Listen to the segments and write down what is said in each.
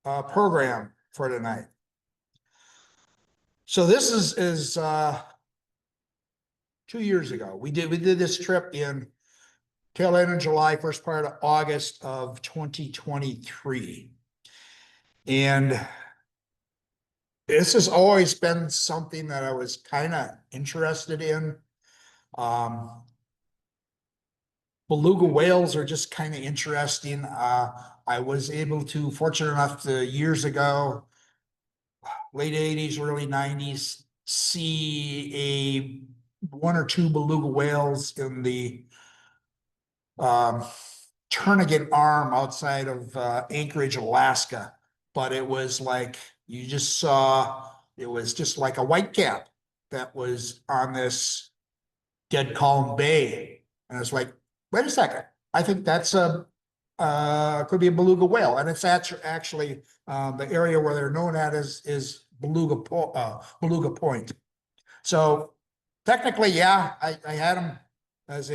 program for tonight. So this is 2 years ago. We did this trip in tail end of July, first part of August of 2023. And this has always been something that I was kind of interested in. Beluga whales are just kind of interesting. I was fortunate enough to years ago, late 80s, early 90s, see one or two beluga whales in the Turnagain Arm outside of Anchorage, Alaska. But it was like you just saw, it was just like a whitecap that was on this dead calm bay. And I was like, wait a second, I think that's could be a beluga whale. And it's actually the area where they're known at is Beluga Point. So technically, yeah, I had them as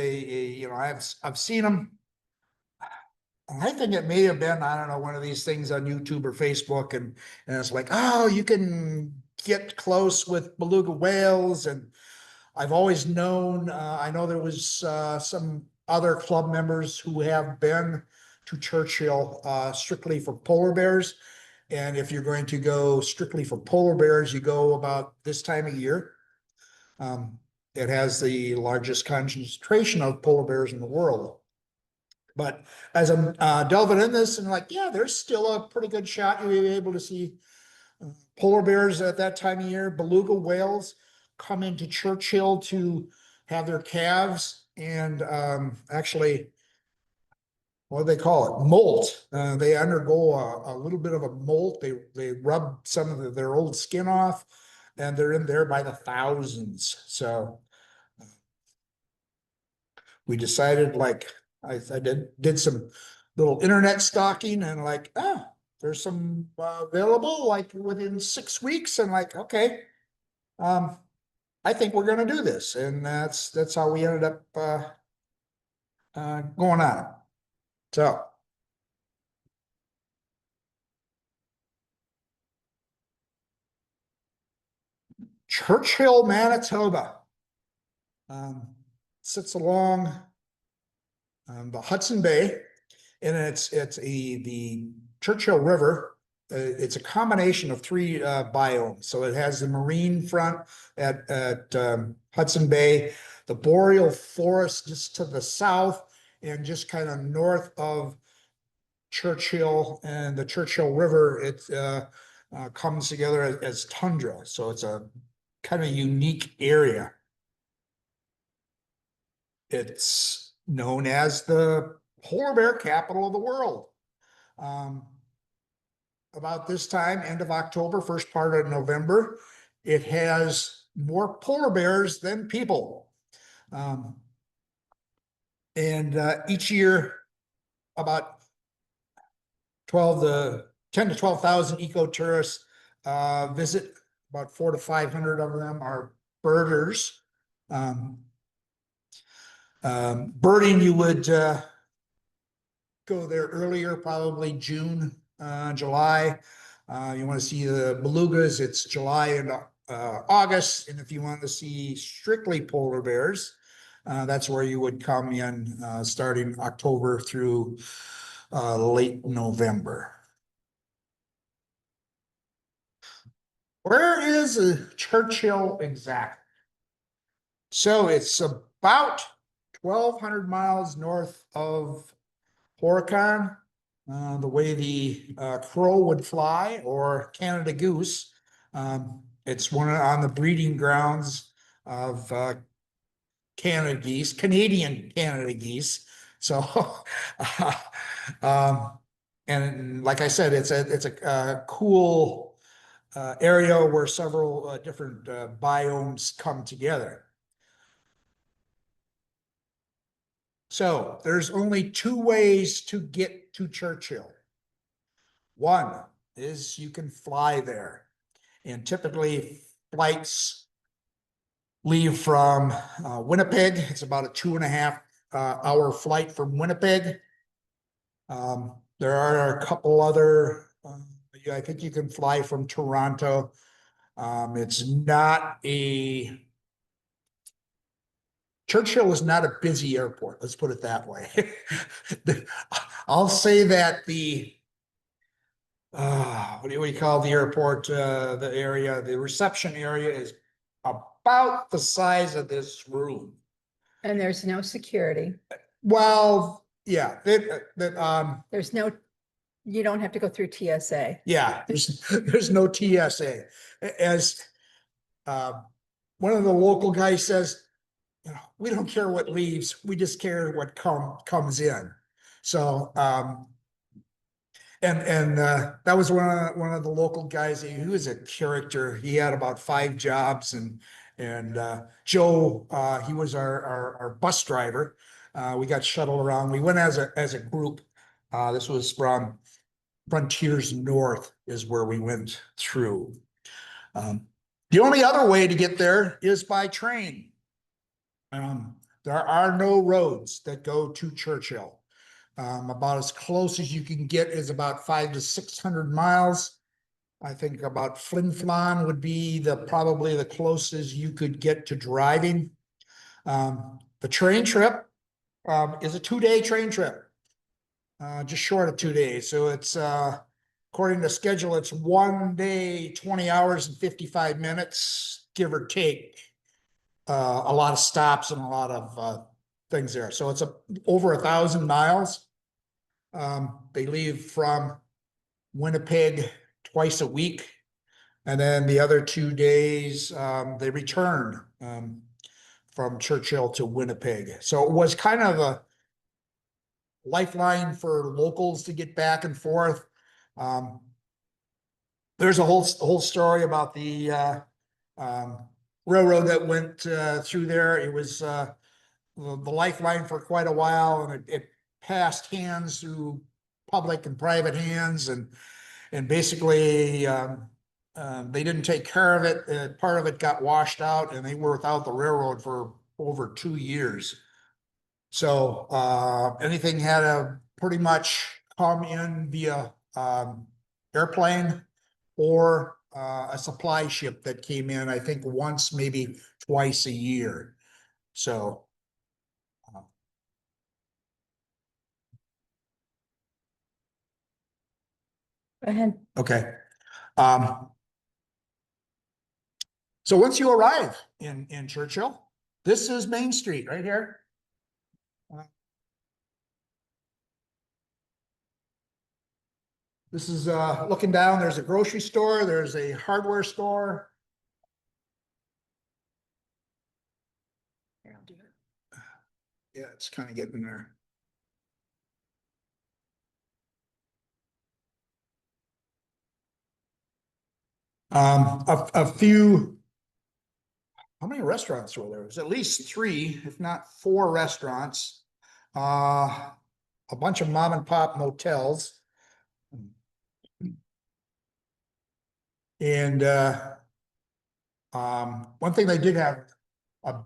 I've seen them. I think it may have been, I don't know, one of these things on YouTube or Facebook, and it's like, oh, you can get close with beluga whales. And I've always known, I know there was some other club members who have been to Churchill strictly for polar bears. And if you're going to go strictly for polar bears, you go about this time of year. It has the largest concentration of polar bears in the world. But as I'm delving in this, and like, yeah, there's still a pretty good shot you'll be able to see polar bears at that time of year. Beluga whales come into Churchill to have their calves and actually, what do they call it? Molt. They undergo a little bit of a molt. They rub some of their old skin off, and they're in there by the thousands. So we decided, like, I did some little internet stalking, and like, there's some available like within 6 weeks, and like, okay, I think we're going to do this. And that's how we ended up going on it. So Churchill, Manitoba, sits along the Hudson Bay, and it's the Churchill River. It's a combination of three biomes. So it has the marine front at Hudson Bay, the boreal forest just to the south, and just kind of north of Churchill and the Churchill River. It comes together as tundra. So it's a kind of unique area. It's known as the polar bear capital of the world. About this time, end of October, first part of November, it has more polar bears than people. And each year, about 10 to 12,000 eco-tourists visit. About 400 to 500 of them are birders. Birding, you would go there earlier, probably June, July. You want to see the belugas, it's July and August. And if you want to see strictly polar bears, that's where you would come in starting October through late November. Where is Churchill exactly? So it's about 1,200 miles north of Horicon, the way the crow would fly, or Canada goose. It's on the breeding grounds of Canadian Canada geese. So, and like I said, it's a cool area where several different biomes come together. So there's only two ways to get to Churchill. One is you can fly there, and typically flights leave from Winnipeg. It's about a 2.5 hour flight from Winnipeg. There are a couple other, I think you can fly from Toronto. It's not Churchill is not a busy airport. Let's put it that way. I'll say that what do we call the airport? The area, the reception area is about the size of this room. And there's no security. Well, yeah, There's no, you don't have to go through TSA. yeah, there's no TSA. As one of the local guys says, you know, we don't care what leaves, we just care what comes in. So and that was one of the local guys. He was a character. He had about 5 jobs, and Joe, he was our bus driver. We got shuttled around. We went as a group. This was from Frontiers North is where we went through. The only other way to get there is by train. There are no roads that go to Churchill. About as close as you can get is about 500 to 600 miles. I think about Flin Flon would be probably the closest you could get to driving. The train trip is a 2-day train trip, just short of 2 days. So it's according to schedule, it's 1 day, 20 hours and 55 minutes, give or take. A lot of stops and a lot of things there. So it's over 1,000 miles. They leave from Winnipeg twice a week. And then the other 2 days, they return from Churchill to Winnipeg. So it was kind of a lifeline for locals to get back and forth. There's a whole story about the railroad that went through there. It was the lifeline for quite a while, and it passed hands through public and private hands, and basically they didn't take care of it. Part of it got washed out, and they were without the railroad for over 2 years. So anything had to pretty much come in via airplane or a supply ship that came in, I think once, maybe twice a year. So Go ahead. okay. So once you arrive in Churchill, this is Main Street right here. This is looking down. There's a grocery store. There's a hardware store. Here, I'll do it. Yeah, it's kind of getting there. A few. How many restaurants were there? There's at least 3, if not 4 restaurants. A bunch of mom and pop motels. And one thing they did have, a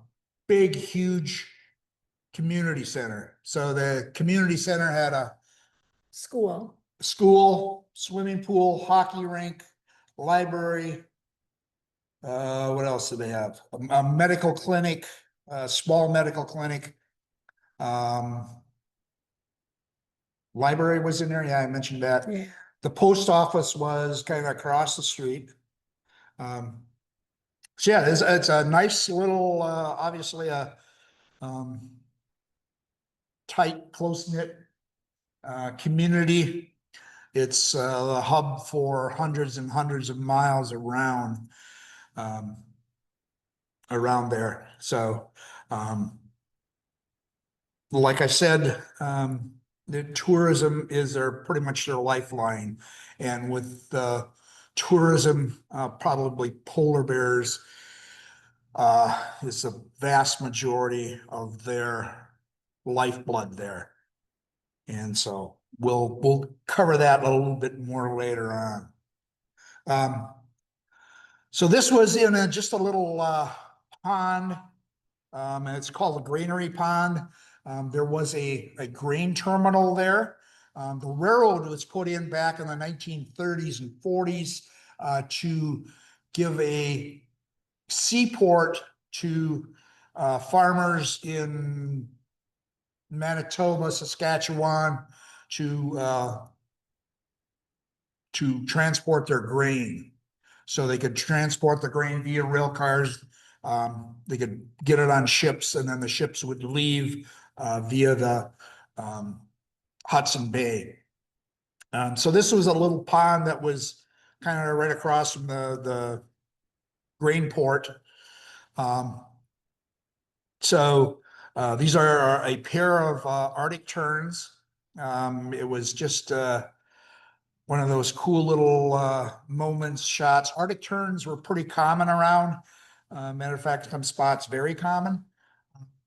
big, huge community center. So the community center had a School. school, swimming pool, hockey rink, library. What else do they have? A medical clinic, a small medical clinic. Library was in there. Yeah, I mentioned that. Yeah. The post office was kind of across the street. So yeah, it's a nice little, obviously a tight, close-knit community. It's the hub for hundreds and hundreds of miles around there. So like I said, the tourism is pretty much their lifeline. And with tourism, probably polar bears is the vast majority of their lifeblood there. And so we'll cover that a little bit more later on. So this was in just a little pond, and it's called a granary pond. There was a grain terminal there. The railroad was put in back in the 1930s and 40s to give a seaport to farmers in Manitoba, Saskatchewan, to transport their grain. So they could transport the grain via rail cars. They could get it on ships, and then the ships would leave via the Hudson Bay. So this was a little pond that was kind of right across from the grain port. So these are a pair of Arctic terns. It was just one of those cool little moments, shots. Arctic terns were pretty common around. Matter of fact, some spots very common.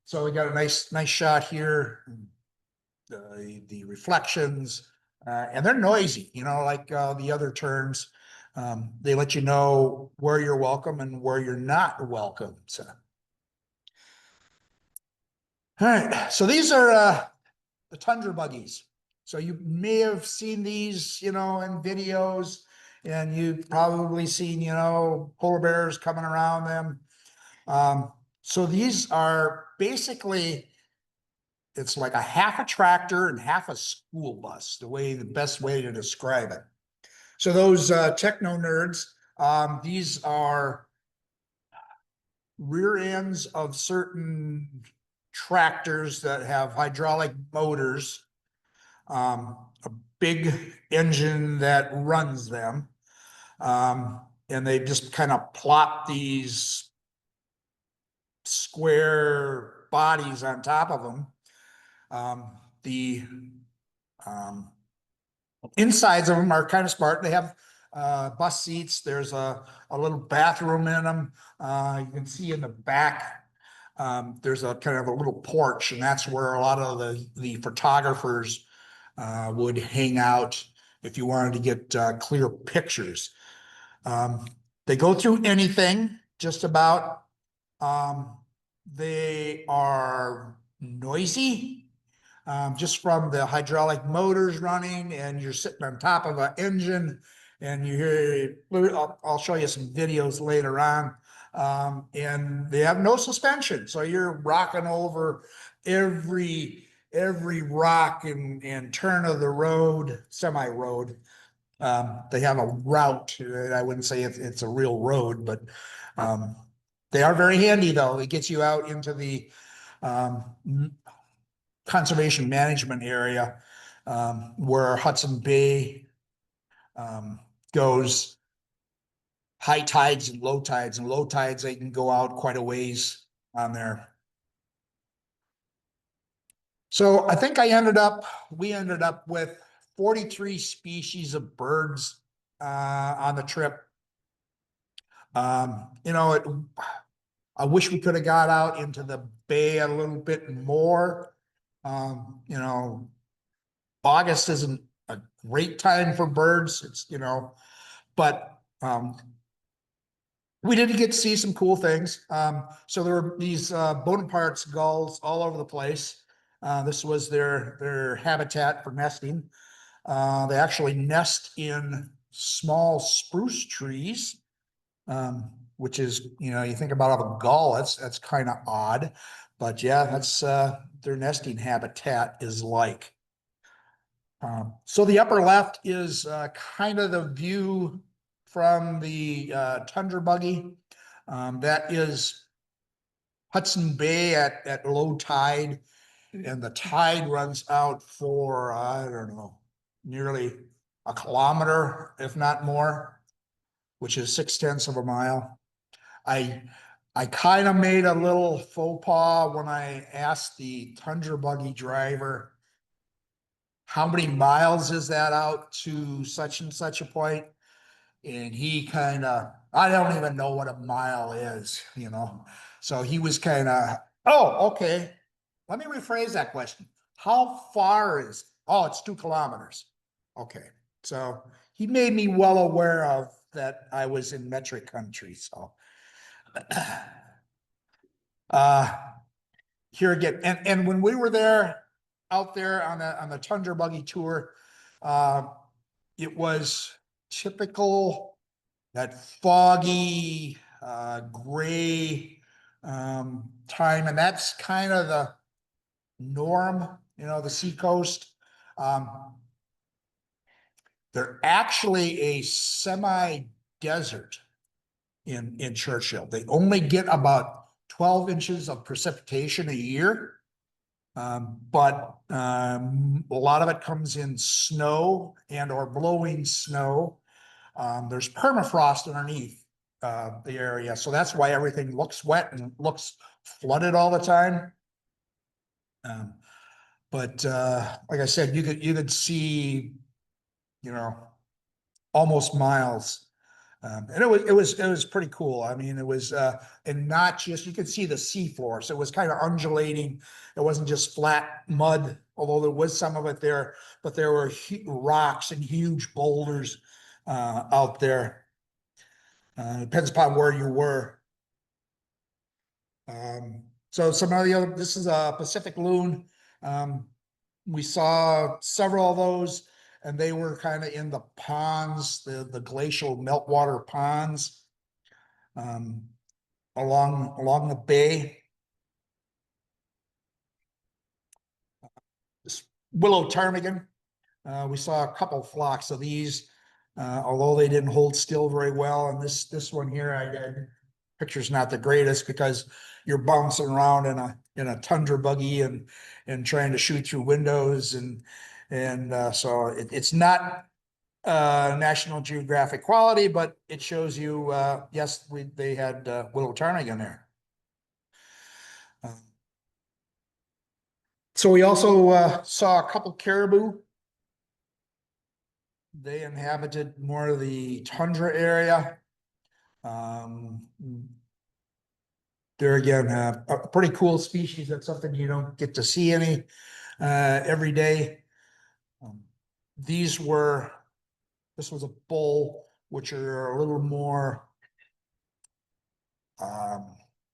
So we got a nice shot here. The reflections, and they're noisy, like the other terns. They let you know where you're welcome and where you're not welcome. So, all right. So these are the tundra buggies. So you may have seen these, in videos, and you've probably seen, polar bears coming around them. So these are basically, it's like a half a tractor and half a school bus, the best way to describe it. So those techno nerds, these are rear ends of certain tractors that have hydraulic motors, a big engine that runs them. And they just kind of plop these square bodies on top of them. The insides of them are kind of smart. They have bus seats. There's a little bathroom in them. You can see in the back, there's a kind of a little porch, and that's where a lot of the photographers would hang out if you wanted to get clear pictures. They go through anything, just about. They are noisy, just from the hydraulic motors running, and you're sitting on top of an engine, and you hear, I'll show you some videos later on. And they have no suspension. So you're rocking over every rock and turn of the road, semi-road. They have a route. I wouldn't say it's a real road, but they are very handy, though. It gets you out into the conservation management area, where Hudson Bay goes. High tides and low tides. And low tides, they can go out quite a ways on there. So I think we ended up with 43 species of birds on the trip. I wish we could have got out into the bay a little bit more. August isn't a great time for birds. It's, but we did get to see some cool things. So there were these Bonaparte's gulls all over the place. This was their habitat for nesting. They actually nest in small spruce trees, which is, you think about a gull, that's kind of odd, but yeah, that's their nesting habitat is like. So the upper left is kind of the view from the tundra buggy. That is Hudson Bay at low tide, and the tide runs out for, I don't know, nearly a kilometer, if not more, which is 6/10 of a mile. I kind of made a little faux pas when I asked the tundra buggy driver, how many miles is that out to such and such a point? And he kind of, I don't even know what a mile is, So he was kind of, oh, okay. Let me rephrase that question. How far is, oh, it's 2 kilometers. Okay. So he made me well aware of that I was in metric country. So here again, and when we were there, out there on the tundra buggy tour, it was typical, that foggy, gray, time, and that's kind of the norm, the seacoast. They're actually a semi-desert in Churchill. They only get about 12 inches of precipitation a year. But a lot of it comes in snow and or blowing snow. There's permafrost underneath the area, so that's why everything looks wet and looks flooded all the time. But like I said, you could see, almost miles. And it was pretty cool. I mean, it was, and not just, you could see the seafloor. So it was kind of undulating. It wasn't just flat mud, although there was some of it there, but there were rocks and huge boulders, out there. Depends upon where you were. So some of the other, this is a Pacific loon. We saw several of those, and they were kind of in the ponds, the glacial meltwater ponds, along the bay. This willow ptarmigan, we saw a couple flocks of these, although they didn't hold still very well. And this one here, I did. Picture's not the greatest because you're bouncing around in a tundra buggy and trying to shoot through windows, and so it's not National Geographic quality, but it shows you, yes, they had willow ptarmigan there. So we also saw a couple caribou. They inhabited more of the tundra area. They're again a pretty cool species. That's something you don't get to see every day. This was a bull, which are a little more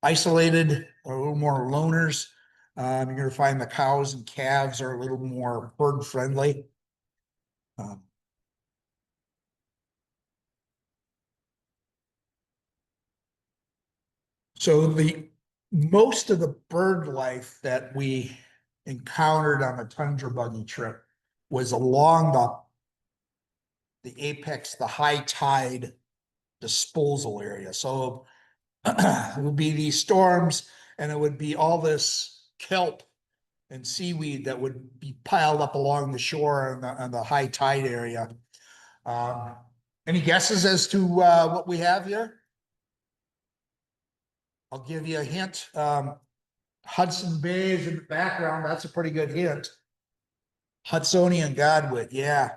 isolated, or a little more loners. You're going to find the cows and calves are a little more herd friendly. So most of the bird life that we encountered on the tundra buggy trip was along the apex, the high tide disposal area. So it would be these storms, and it would be all this kelp and seaweed that would be piled up along the shore on the high tide area. Any guesses as to what we have here? I'll give you a hint. Hudson Bay is in the background. That's a pretty good hint. Hudsonian godwit, yeah.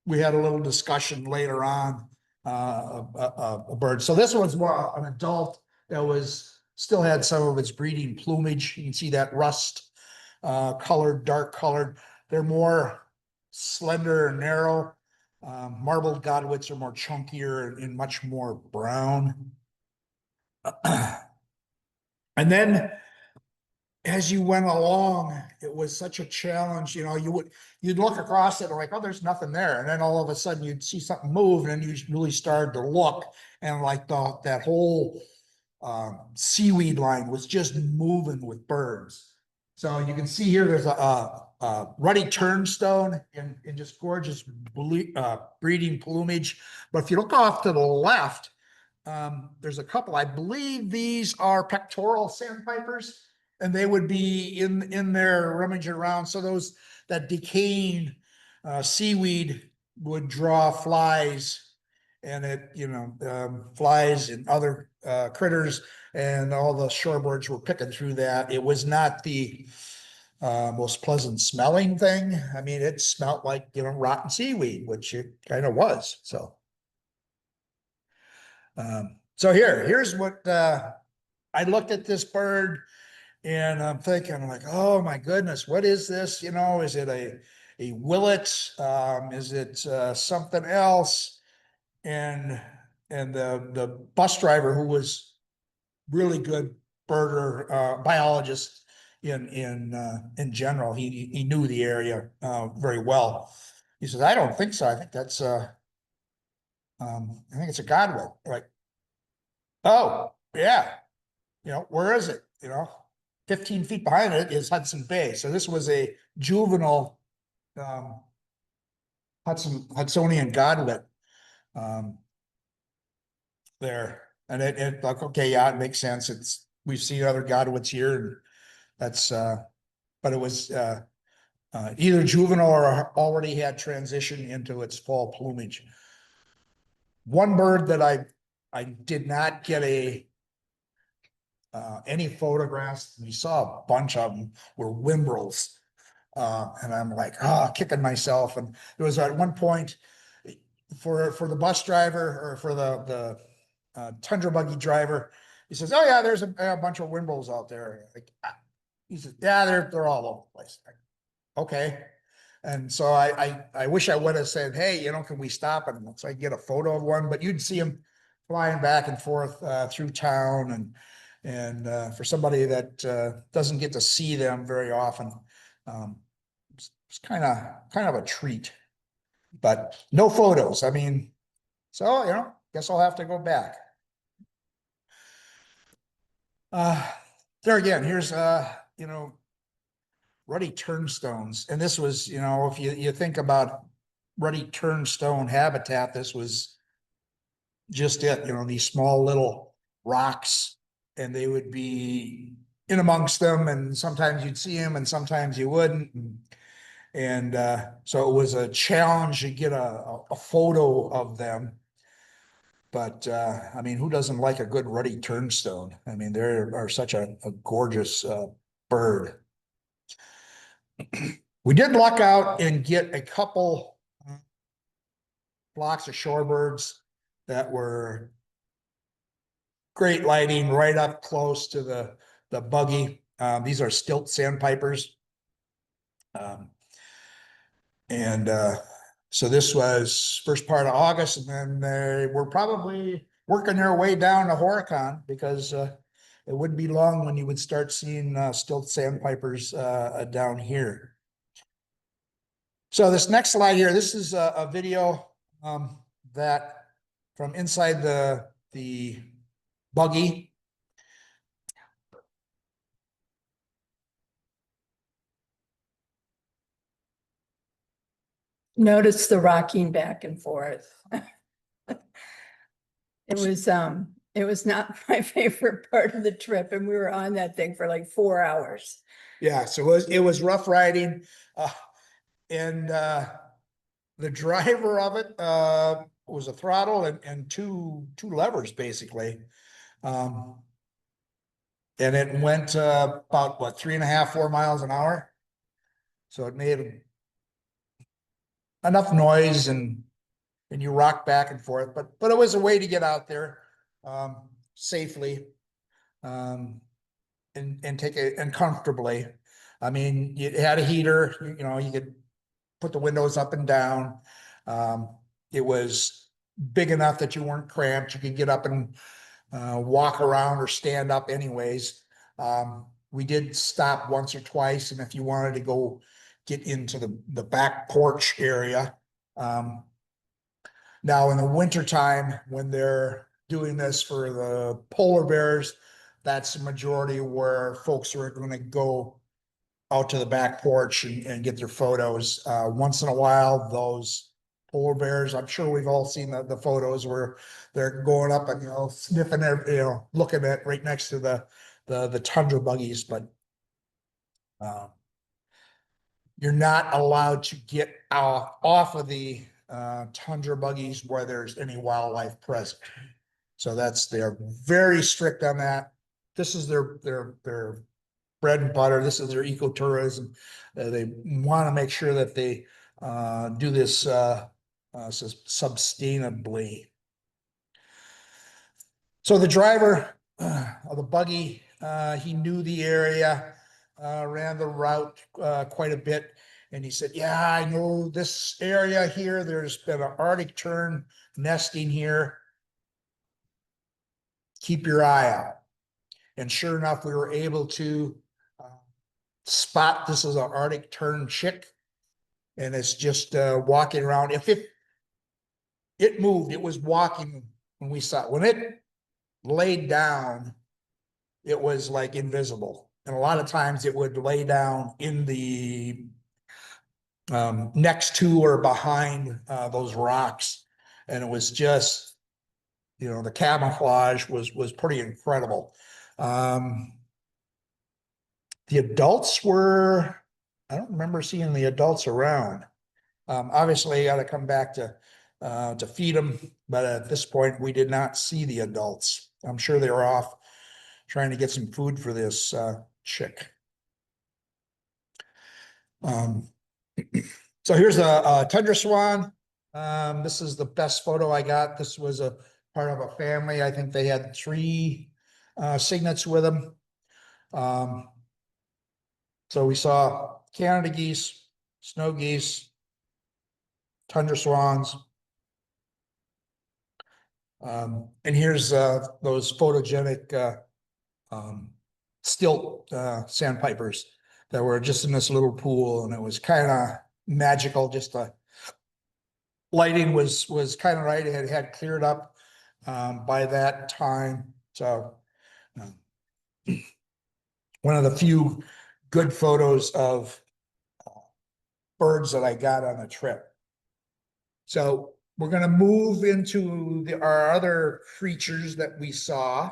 We had a little discussion later on, a bird. So this one's more an adult that still had some of its breeding plumage. You can see that rust colored, dark colored. They're more slender and narrow. Marbled godwits are more chunkier and much more brown. And then as you went along, it was such a challenge. You'd look across it and like, oh, there's nothing there. And then all of a sudden you'd see something move, and then you really started to look, and like that whole seaweed line was just moving with birds. So you can see here, there's a ruddy turnstone in just gorgeous breeding plumage. But if you look off to the left, there's a couple. I believe these are pectoral sandpipers, and they would be in there rummaging around. So that decaying seaweed would draw flies, and flies and other critters, and all the shorebirds were picking through that. It was not the most pleasant smelling thing. I mean, it smelled like rotten seaweed, which it kind of was. So here's what I looked at this bird, and I'm thinking like, oh my goodness, what is this? Is it a willet? Is it something else? And the bus driver, who was really good birder biologist, in general. He knew the area very well. He says, I don't think so. I think that's I think it's a godwit. Like, oh yeah, where is it? 15 feet behind it is Hudson Bay. So this was a juvenile Hudsonian godwit there. And it like, okay, yeah, it makes sense. We've seen other godwits here, and that's but it was either juvenile or already had transitioned into its fall plumage. One bird that I did not get any photographs. We saw a bunch of them were whimbrels. And I'm like, kicking myself. And there was at one point for the bus driver or for the tundra buggy driver, he says, oh yeah, there's a bunch of whimbrels out there. Like, he says, yeah, they're all over the place. Like, okay. And so I wish I would have said, hey, can we stop and so I get a photo of one? But you'd see them flying back and forth through town, and for somebody that doesn't get to see them very often, it's kind of a treat. But no photos. I mean, so guess I'll have to go back. There again, here's ruddy turnstones. And this was, if you think about ruddy turnstone habitat, this was just it, these small little rocks, and they would be in amongst them, and sometimes you'd see them and sometimes you wouldn't. And so it was a challenge to get a photo of them. But I mean, who doesn't like a good ruddy turnstone? I mean, they are such a gorgeous bird. We did luck out and get a couple flocks of shorebirds that were great lighting right up close to the buggy. These are stilt sandpipers. And so this was first part of August, and then they were probably working their way down to Horicon, because it wouldn't be long when you would start seeing stilt sandpipers down here. So this next slide here, this is a video that from inside the buggy. Notice the rocking back and forth. It was not my favorite part of the trip, and we were on that thing for like 4 hours. Yeah, so it was rough riding. And the driver of it was a throttle and two levers, basically. And it went about what, 3.5, 4 miles an hour. So it made enough noise, and you rock back and forth, but it was a way to get out there safely and take it and comfortably. I mean, you had a heater, you could put the windows up and down. It was big enough that you weren't cramped. You could get up and walk around or stand up anyways. We did stop once or twice, and if you wanted to go get into the back porch area. Now in the wintertime, when they're doing this for the polar bears, that's the majority where folks are going to go out to the back porch and get their photos. Once in a while, those polar bears, I'm sure we've all seen the photos where they're going up and, sniffing it, looking at right next to the tundra buggies, but you're not allowed to get off of the tundra buggies where there's any wildlife present. So they're very strict on that. This is their bread and butter. This is their ecotourism. They want to make sure that they do this sustainably. So the driver of the buggy, he knew the area, ran the route quite a bit. And he said, yeah, I know this area here. There's been an Arctic tern nesting here. Keep your eye out. And sure enough, we were able to spot. This is an Arctic tern chick. And it's just walking around. If it moved, it was walking when we saw it. When it laid down, it was like invisible. And a lot of times it would lay down in the next to or behind those rocks. And it was just, you know, the camouflage was pretty incredible. The adults were, I don't remember seeing the adults around. Obviously, I got to come back to feed them, but at this point, we did not see the adults. I'm sure they were off trying to get some food for this chick. So here's a tundra swan. This is the best photo I got. This was a part of a family. I think they had 3 cygnets with them. So we saw Canada geese, snow geese, tundra swans. And here's those photogenic stilt sandpipers that were just in this little pool, and it was kind of magical. Just the lighting was kind of right. It had cleared up by that time. So one of the few good photos of birds that I got on the trip. So we're going to move into our other creatures that we saw.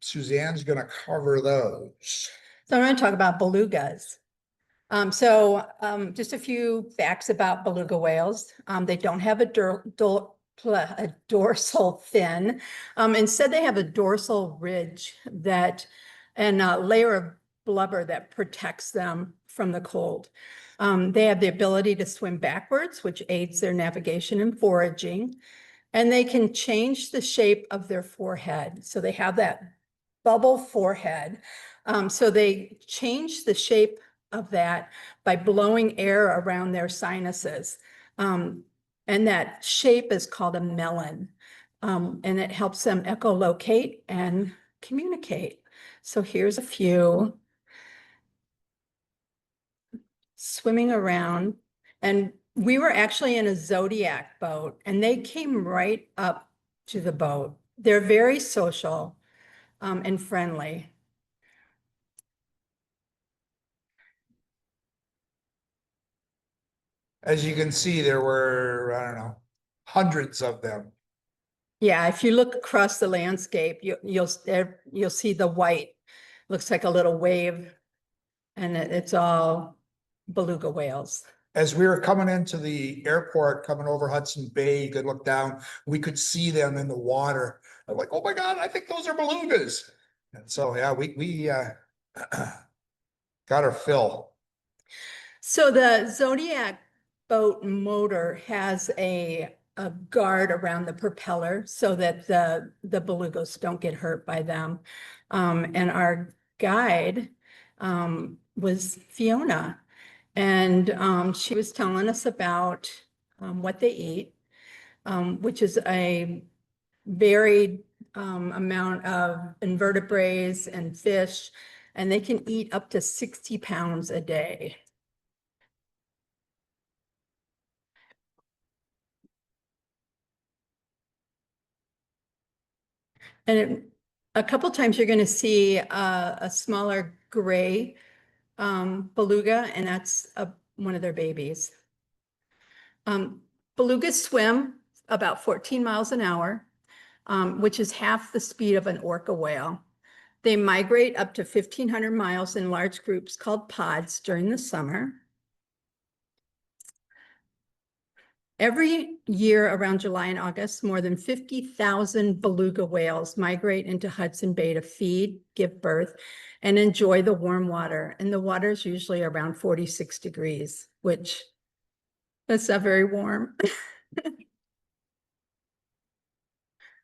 Suzanne's going to cover those. So I'm going to talk about belugas. Just a few facts about beluga whales. They don't have a dorsal fin. Instead, they have a dorsal ridge and a layer of blubber that protects them from the cold. They have the ability to swim backwards, which aids their navigation and foraging. And they can change the shape of their forehead. So they have that bubble forehead. So they change the shape of that by blowing air around their sinuses. And that shape is called a melon. And it helps them echolocate and communicate. So here's a few swimming around. And we were actually in a Zodiac boat, and they came right up to the boat. They're very social and friendly. As you can see, there were, I don't know, hundreds of them. Yeah, if you look across the landscape, you'll see the white. Looks like a little wave, and it's all beluga whales. As we were coming into the airport, coming over Hudson Bay, you could look down, we could see them in the water. I'm like, oh my God, I think those are belugas. And so, yeah, we got our fill. So the Zodiac boat motor has a guard around the propeller so that the belugas don't get hurt by them. And our guide was Fiona. And she was telling us about what they eat, which is a varied amount of invertebrates and fish, and they can eat up to 60 pounds a day. And a couple times you're going to see a smaller gray beluga, and that's one of their babies. Belugas swim about 14 miles an hour, which is half the speed of an orca whale. They migrate up to 1,500 miles in large groups called pods during the summer. Every year around July and August, more than 50,000 beluga whales migrate into Hudson Bay to feed, give birth, and enjoy the warm water. And the water is usually around 46 degrees, which that's not very warm.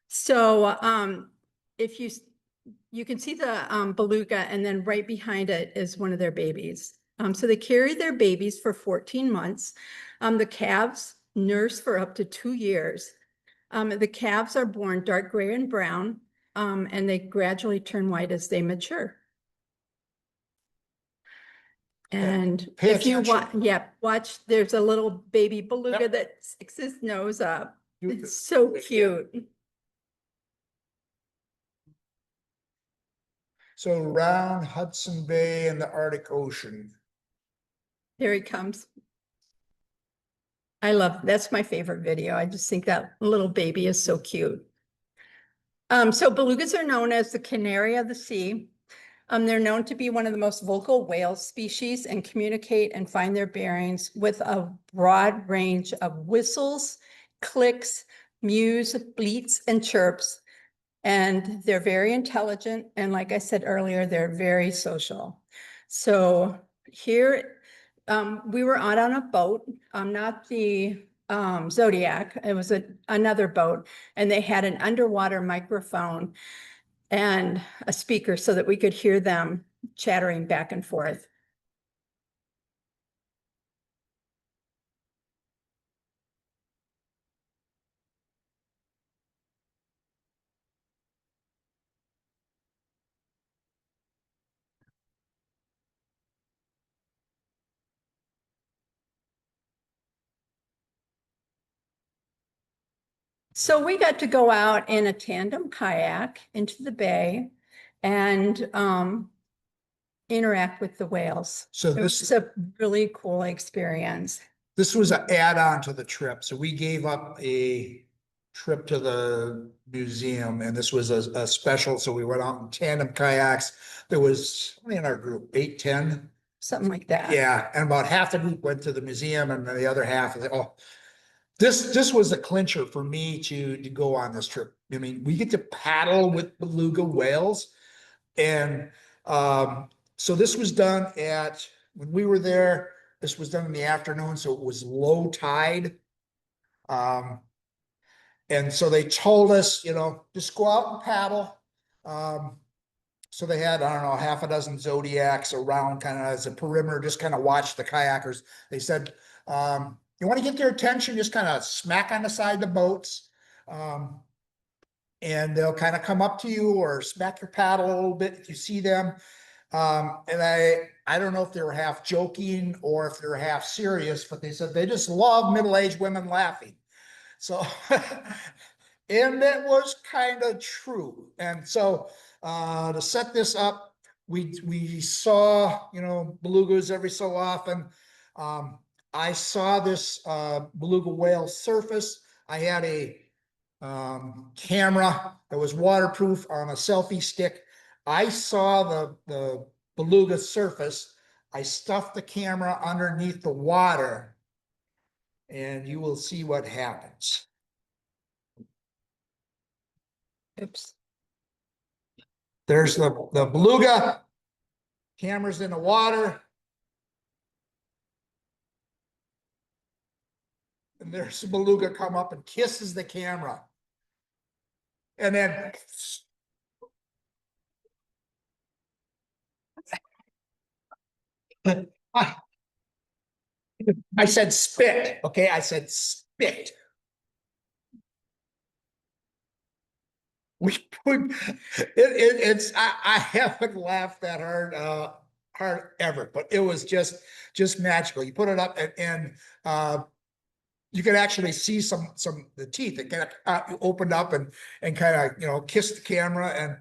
So if you can see the beluga, and then right behind it is one of their babies. So they carry their babies for 14 months. The calves nurse for up to 2 years. The calves are born dark gray and brown, and they gradually turn white as they mature. And Pay if you attention. want, yeah, watch, there's a little baby beluga Yep. that sticks his nose up. You- It's so cute. So around Hudson Bay and the Arctic Ocean. Here he comes. That's my favorite video. I just think that little baby is so cute. So belugas are known as the canary of the sea. They're known to be one of the most vocal whale species and communicate and find their bearings with a broad range of whistles, clicks, mews, bleats, and chirps. And they're very intelligent. And like I said earlier, they're very social. So here, we were out on a boat, not the Zodiac. It was another boat, and they had an underwater microphone and a speaker so that we could hear them chattering back and forth. So we got to go out in a tandem kayak into the bay and interact with the whales. So It this- was a really cool experience. This was an add-on to the trip. So we gave up a trip to the museum and this was a special. So we went out in tandem kayaks. There was, how many in our group? 8, 10? Something like that. Yeah, and about half the group went to the museum and the other half, this was a clincher for me to go on this trip. I mean, we get to paddle with beluga whales. And so this was done when we were there, this was done in the afternoon, so it was low tide. And so they told us, just go out and paddle. So they had, I don't know, half a dozen Zodiacs around kind of as a perimeter, just kind of watch the kayakers. They said, you want to get their attention, just kind of smack on the side of the boats. And they'll kind of come up to you or smack your paddle a little bit if you see them. And I don't know if they were half joking or if they were half serious, but they said they just love middle-aged women laughing. So, and that was kind of true. And so, to set this up, we saw, belugas every so often. I saw this beluga whale surface. I had a camera that was waterproof on a selfie stick. I saw the beluga surface. I stuffed the camera underneath the water and you will see what happens. Oops. There's the beluga. Camera's in the water. And there's the beluga come up and kisses the camera. And then I said spit. Okay, I said spit. I haven't laughed that hard ever, but it was just magical. You put it up and you could actually see some the teeth that kind of opened up and kind of kissed the camera and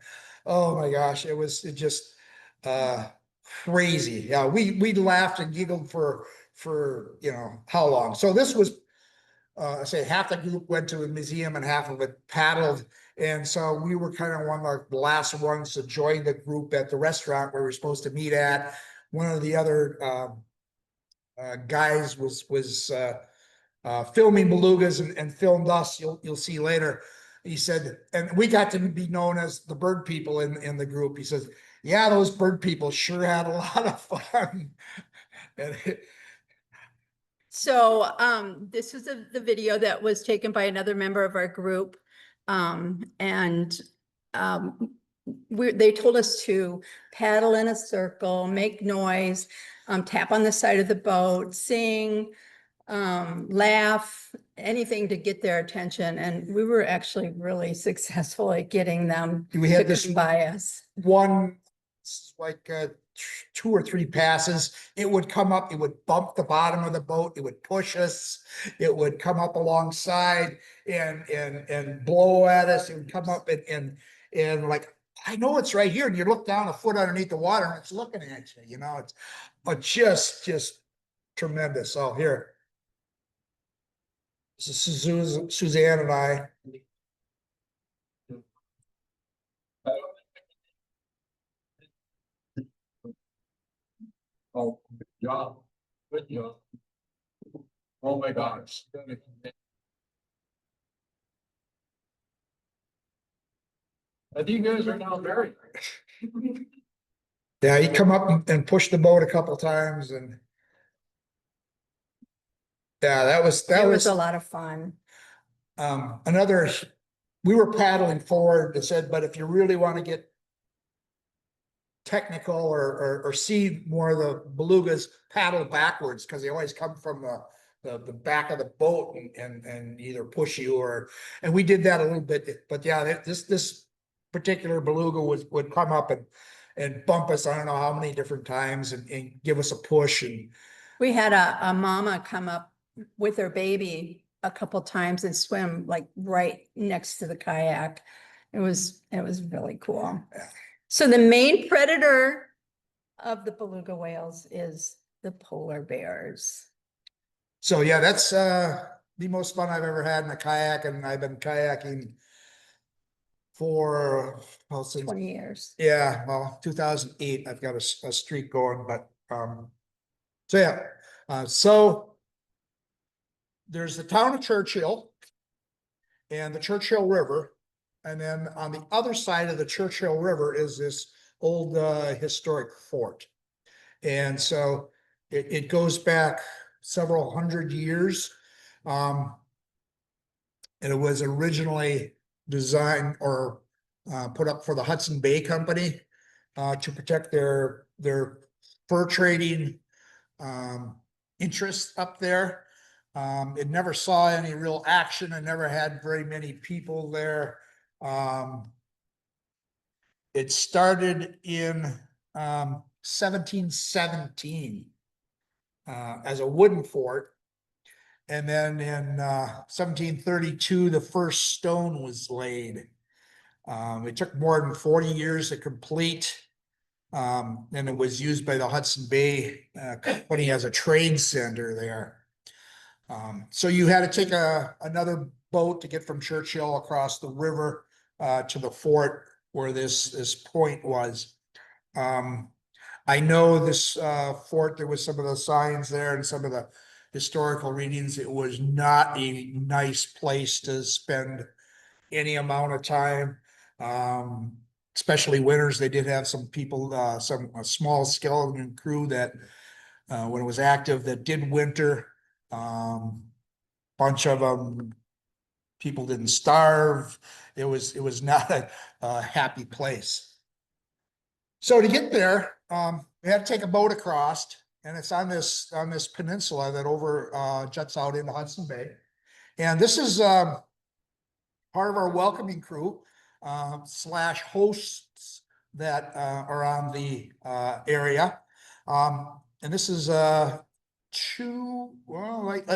oh my gosh, it just crazy. Yeah, we laughed and giggled for how long. So this was I say half the group went to a museum and half of it paddled. And so we were kind of one of the last ones to join the group at the restaurant where we were supposed to meet at. One of the other guys was filming belugas and filmed us. You'll see later. He said, and we got to be known as the bird people in the group. He says, yeah, those bird people sure had a lot of fun. And So this is the video that was taken by another member of our group. And they told us to paddle in a circle, make noise, tap on the side of the boat, sing, laugh, anything to get their attention. And we were actually really successful at getting them we had to this come by us. one, like 2 or 3 passes, it would come up, it would bump the bottom of the boat, it would push us, it would come up alongside and blow at us, it would come up and like, I know it's right here, and you look down a foot underneath the water and it's looking at you, you know, it's just tremendous. Oh, here. This is Suzanne and I. Oh, good job. Good job. Oh my gosh. I think you guys are now married. Yeah, he come up and push the boat a couple times and. Yeah, that It was was a lot of fun. Another, we were paddling forward that said, but if you really want to get technical or see more of the belugas, paddle backwards, because they always come from the back of the boat and either push you and we did that a little bit, but yeah, this particular beluga would come up and bump us, I don't know how many different times and give us a push. And We had a mama come up with her baby a couple times and swim like right next to the kayak. It was really cool. So the main predator of the beluga whales is the polar bears. so yeah, that's the most fun I've ever had in a kayak, and I've been kayaking for well, since 20 years. yeah, well, 2008, I've got a streak going, but so yeah, so there's the town of Churchill and the Churchill River, and then on the other side of the Churchill River is this old historic fort, and so it goes back several hundred years, and it was originally designed or put up for the Hudson Bay Company to protect their fur trading interests up there. It never saw any real action. It never had very many people there. It started in 1717 as a wooden fort. And then in 1732, the first stone was laid. It took more than 40 years to complete. And it was used by the Hudson Bay Company as a trade center there. So you had to take another boat to get from Churchill across the river to the fort where this point was. I know this fort, there was some of the signs there and some of the historical readings. It was not a nice place to spend any amount of time. Especially winters. They did have some people, a small skeleton crew that when it was active that did winter. Bunch of them, people didn't starve. It was not a happy place. So to get there, we had to take a boat across, and it's on this peninsula that juts out into Hudson Bay. And this is part of our welcoming crew slash hosts that are on the area. And this is at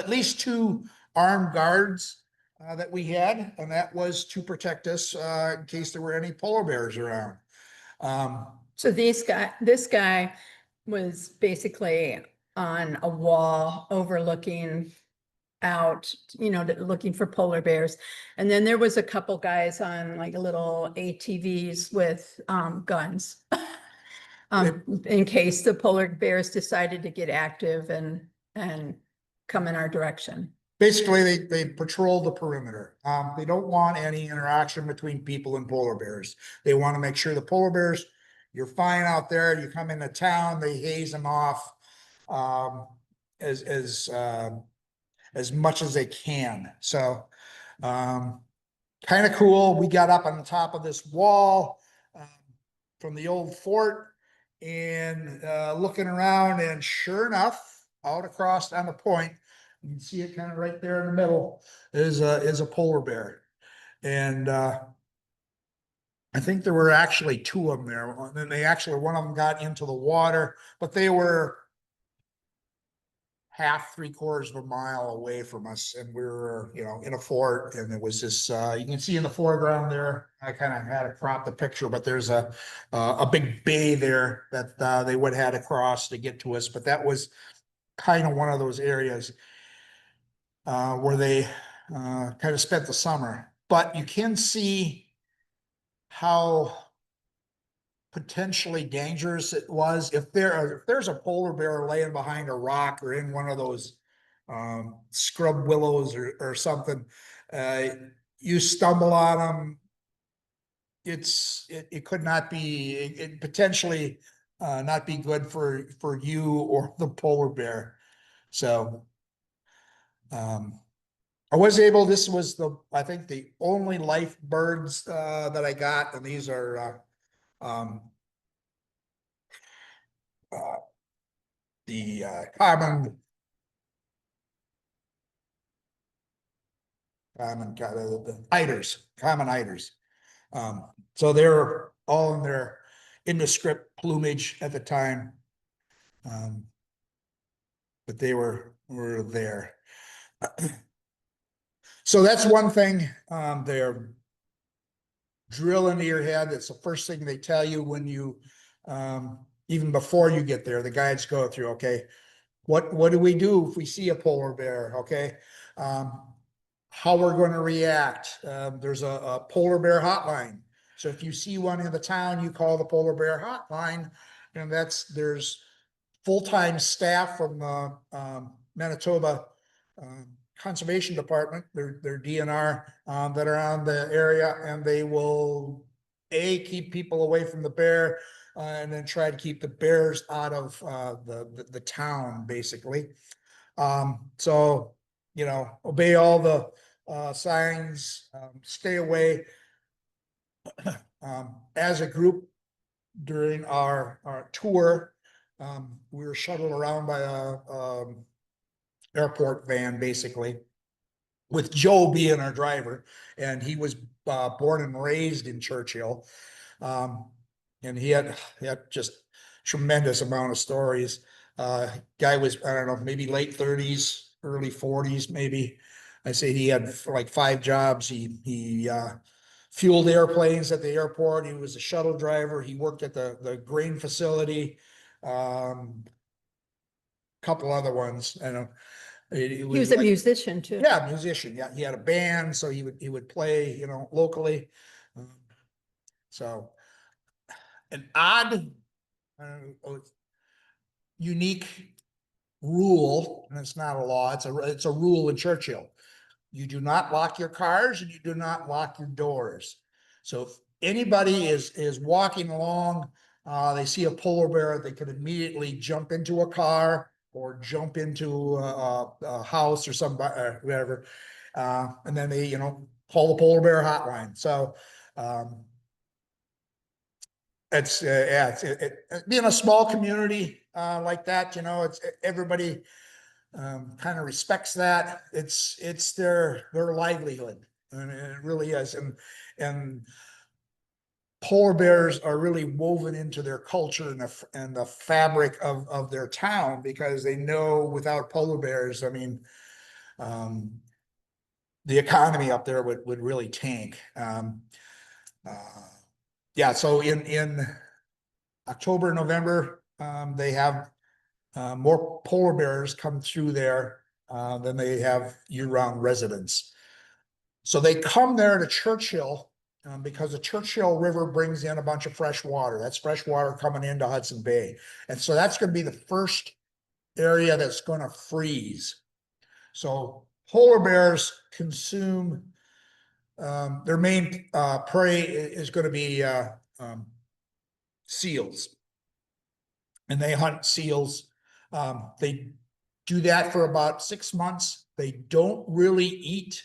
least 2 armed guards that we had, and that was to protect us in case there were any polar bears around. So this guy was basically on a wall overlooking out, looking for polar bears. And then there was a couple guys on like little ATVs with guns in case the polar bears decided to get active and come in our direction. Basically, they patrol the perimeter. They don't want any interaction between people and polar bears. They want to make sure the polar bears, you're fine out there. You come into town, they haze them off as much as they can. So kind of cool. We got up on the top of this wall from the old fort and looking around, and sure enough, out across on the point, you can see it kind of right there in the middle is a polar bear. And I think there were actually two of them there, and then one of them got into the water, but they were half, 3/4 of a mile away from us, and we were, in a fort, and it was this, you can see in the foreground there, I kind of had to crop the picture, but there's a big bay there that they would have had to cross to get to us, but that was kind of one of those areas where they kind of spent the summer. But you can see how potentially dangerous it was if there's a polar bear laying behind a rock or in one of those scrub willows or something. You stumble on them, it could not be, it potentially not be good for you or the polar bear. So I was able, this was I think the only life birds that I got, and these are the common eiders. So they're all in their indescript plumage at the time. But they were there. So that's one thing. They're drill into your head. It's the first thing they tell you when you, even before you get there, the guides go through, okay, what do we do if we see a polar bear? Okay. How we're going to react. There's a polar bear hotline. So if you see one in the town, you call the polar bear hotline, and there's full-time staff from the Manitoba Conservation Department, their DNR, that are on the area, and they will keep people away from the bear, and then try to keep the bears out of the town, basically. So, obey all the signs, stay away. As a group during our tour, we were shuttled around by a airport van, basically, with Joe being our driver, and he was born and raised in Churchill, and he had just tremendous amount of stories. Guy was, I don't know, maybe late 30s, early 40s, maybe. I say he had like 5 jobs. He fueled airplanes at the airport. He was a shuttle driver. He worked at the grain facility. Couple other ones. I know. He was a musician too. Yeah, musician. Yeah, he had a band, so he would play, locally. So an odd, unique rule, and it's not a law. It's a rule in Churchill. You do not lock your cars, and you do not lock your doors. So if anybody is walking along, they see a polar bear, they could immediately jump into a car or jump into a house or something, or whatever. And then they, call the polar bear hotline. So it's being a small community like that, it's everybody kind of respects that. It's their livelihood, and it really is. And polar bears are really woven into their culture and the fabric of their town, because they know without polar bears, I mean, the economy up there would really tank. Yeah, so in October, November, they have more polar bears come through there than they have year-round residents. So they come there to Churchill because the Churchill River brings in a bunch of fresh water. That's fresh water coming into Hudson Bay. And so that's going to be the first area that's going to freeze. So polar bears consume, their main prey is going to be seals. And they hunt seals. They do that for about 6 months. They don't really eat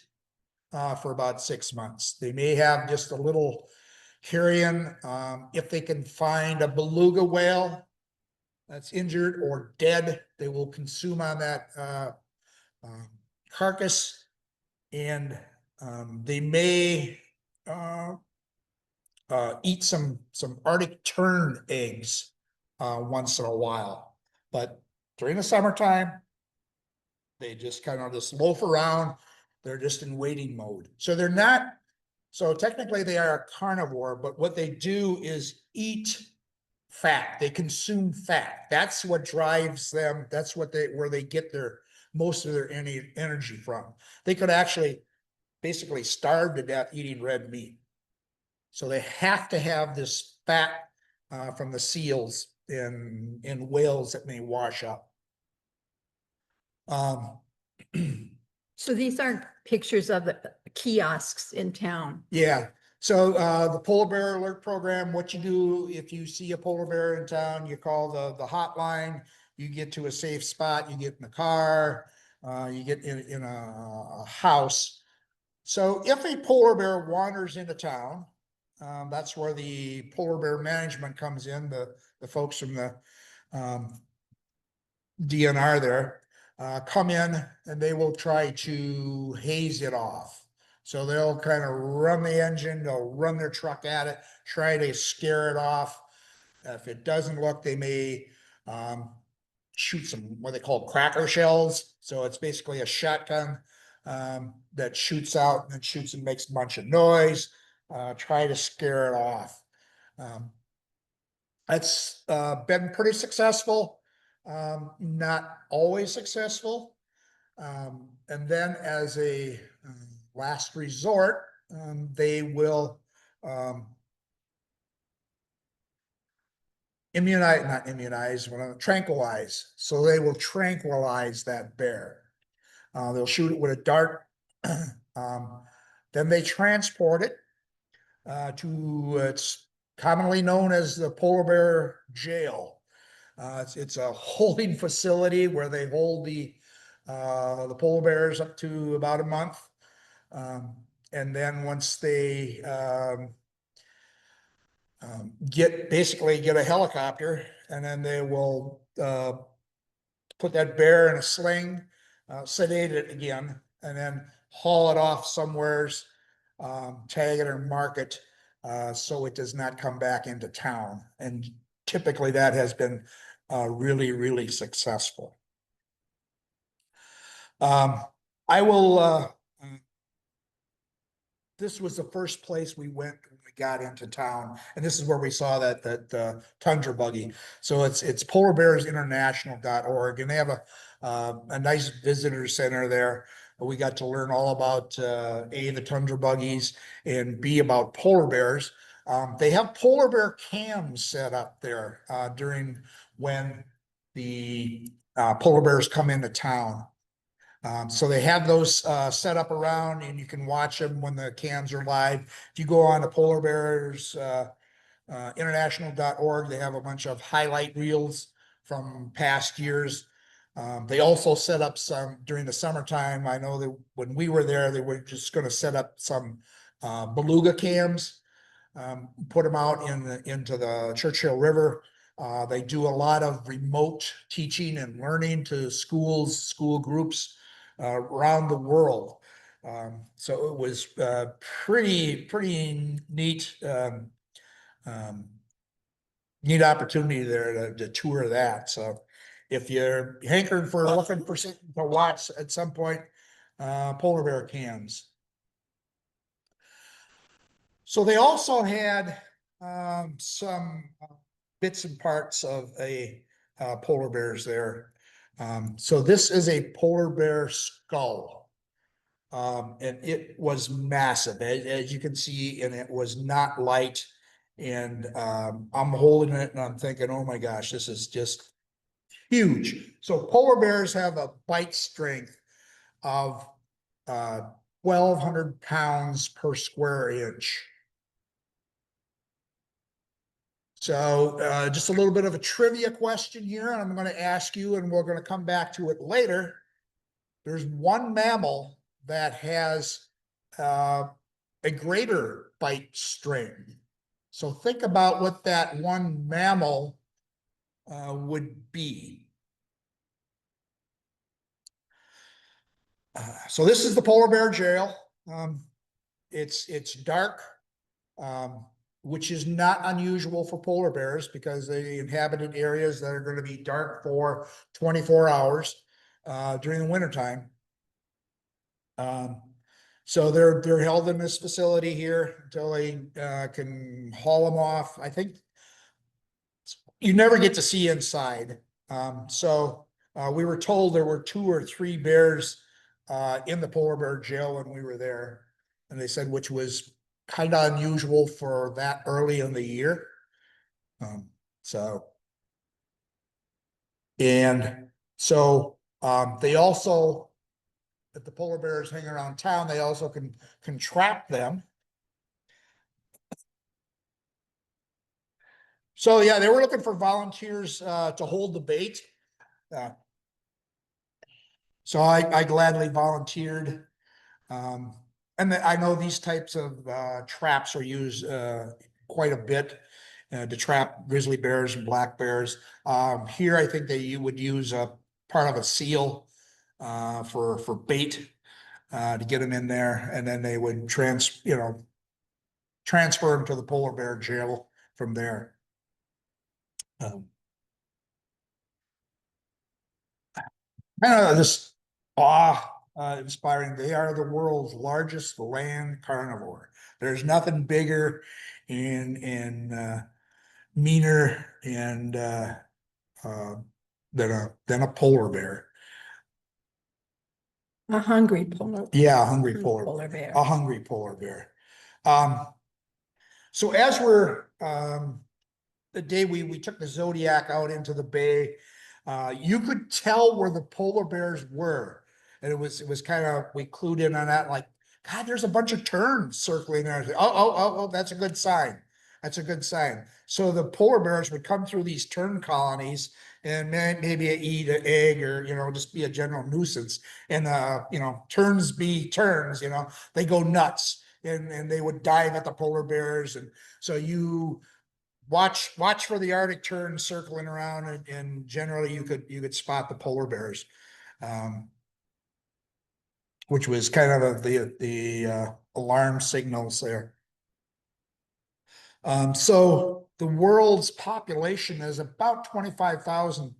for about 6 months. They may have just a little carrion. If they can find a beluga whale that's injured or dead, they will consume on that carcass, and they may eat some Arctic tern eggs once in a while. But during the summertime, they just kind of just loaf around. They're just in waiting mode. So they're not, so technically they are a carnivore, but what they do is eat fat. They consume fat. That's what drives them. That's what where they get their most of their energy from. They could actually basically starve to death eating red meat. So they have to have this fat from the seals in whales that may wash up. So these aren't pictures of the kiosks in town. Yeah. So the polar bear alert program, what you do if you see a polar bear in town, you call the hotline, you get to a safe spot, you get in the car, you get in a house. So if a polar bear wanders into town, that's where the polar bear management comes in, the folks from the DNR there, come in and they will try to haze it off. So they'll kind of run the engine, they'll run their truck at it, try to scare it off. If it doesn't look, they may shoot some what they call cracker shells. So it's basically a shotgun that shoots out and shoots and makes a bunch of noise. Try to scare it off. That's been pretty successful, not always successful. And then as a last resort, they will tranquilize. So they will tranquilize that bear. They'll shoot it with a dart. Then they transport it to, it's commonly known as the polar bear jail. It's a holding facility where they hold the polar bears up to about a month. And then once they basically get a helicopter, and then they will put that bear in a sling, sedate it again, and then haul it off somewheres, tag it or mark it, so it does not come back into town. And typically that has been really, really successful. I will, this was the first place we went when we got into town, and this is where we saw that tundra buggy. So it's polarbearsinternational.org, and they have a nice visitor center there. We got to learn all about A, the tundra buggies, and B, about polar bears. They have polar bear cams set up there during when the polar bears come into town. So they have those set up around, and you can watch them when the cams are live. If you go on to Polar Bears international.org, they have a bunch of highlight reels from past years. They also set up some during the summertime. I know that when we were there, they were just going to set up some beluga cams, put them out into the Churchill River. They do a lot of remote teaching and learning to schools, school groups around the world. So it was pretty neat, neat opportunity there to tour that. So if you're hankering for looking for something to watch at some point, polar bear cams. So they also had some bits and parts of a polar bears there. So this is a polar bear skull. And it was massive, as you can see, and it was not light. And I'm holding it and I'm thinking, oh my gosh, this is just huge. So polar bears have a bite strength of 1,200 pounds per square inch. So just a little bit of a trivia question here, and I'm going to ask you, and we're going to come back to it later. There's one mammal that has a greater bite strength. So think about what that one mammal would be. So this is the polar bear jail. It's dark, which is not unusual for polar bears because they inhabited areas that are going to be dark for 24 hours during the wintertime. So they're held in this facility here until they can haul them off. I think you never get to see inside. We were told there were 2 or 3 bears in the polar bear jail when we were there. And they said, which was kind of unusual for that early in the year. They also, if the polar bears hang around town, they also can trap them. So yeah, they were looking for volunteers to hold the bait. So I gladly volunteered. I know these types of traps are used quite a bit to trap grizzly bears and black bears. Here, I think you would use a part of a seal for bait to get them in there, and then they would transfer them to the polar bear jail from there. Kind of this inspiring. They are the world's largest land carnivore. There's nothing bigger and meaner and than a polar bear. A hungry polar. Yeah, a hungry polar bear. A hungry polar bear. So as we're the day we took the Zodiac out into the bay, you could tell where the polar bears were. And it was kind of, we clued in on that, like, God, there's a bunch of terns circling there. Oh, that's a good sign. That's a good sign. So the polar bears would come through these tern colonies and maybe eat an egg or, just be a general nuisance. And, terns be terns, they go nuts and they would dive at the polar bears. And so you watch for the Arctic tern circling around, and generally you could spot the polar bears, which was kind of the alarm signals there. So the world's population is about 25,000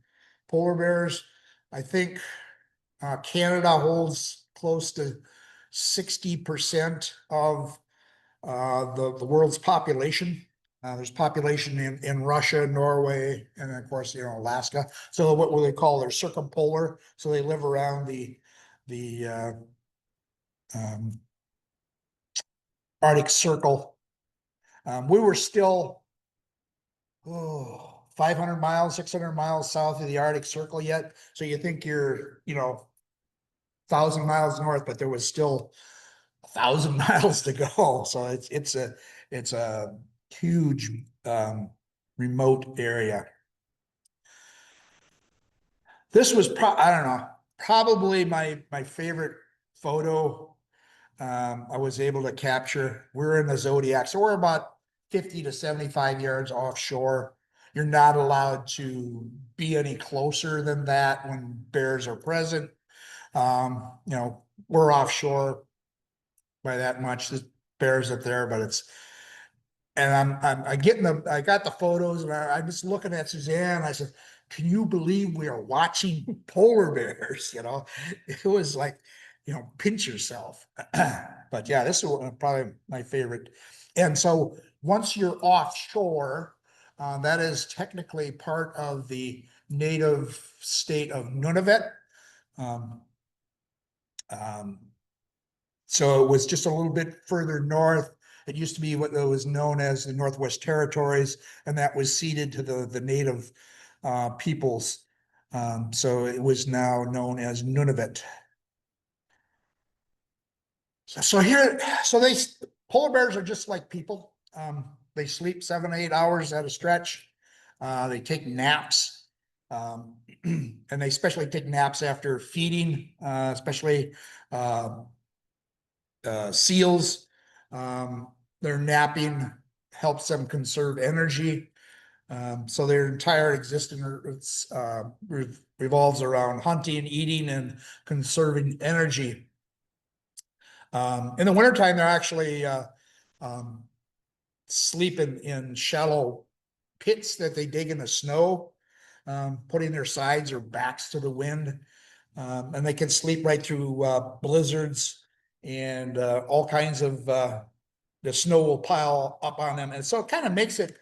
polar bears. I think Canada holds close to 60% of the world's population. There's population in Russia, Norway, and of course, Alaska. So what will they call, they're circumpolar. So they live around the Arctic Circle. We were still 500 miles, 600 miles south of the Arctic Circle yet. So you think you're, 1,000 miles north, but there was still 1,000 miles to go. So it's a huge remote area. This was I don't know, probably my favorite photo I was able to capture. We're in the Zodiac, so we're about 50 to 75 yards offshore. You're not allowed to be any closer than that when bears are present. We're offshore by that much. The bears up there, but I got the photos, and I'm just looking at Suzanne. I said, can you believe we are watching polar bears? It was like, pinch yourself. But yeah, this is probably my favorite. And so once you're offshore, that is technically part of the native state of Nunavut. So it was just a little bit further north. It used to be what was known as the Northwest Territories, and that was ceded to the native peoples. So it was now known as Nunavut. So polar bears are just like people. They sleep 7 to 8 hours at a stretch. They take naps, and they especially take naps after feeding, especially seals. Their napping helps them conserve energy. So their entire existence revolves around hunting, eating, and conserving energy. In the wintertime, they're actually sleep in shallow pits that they dig in the snow, putting their sides or backs to the wind. And they can sleep right through blizzards and all kinds of the snow will pile up on them. And so it kind of makes it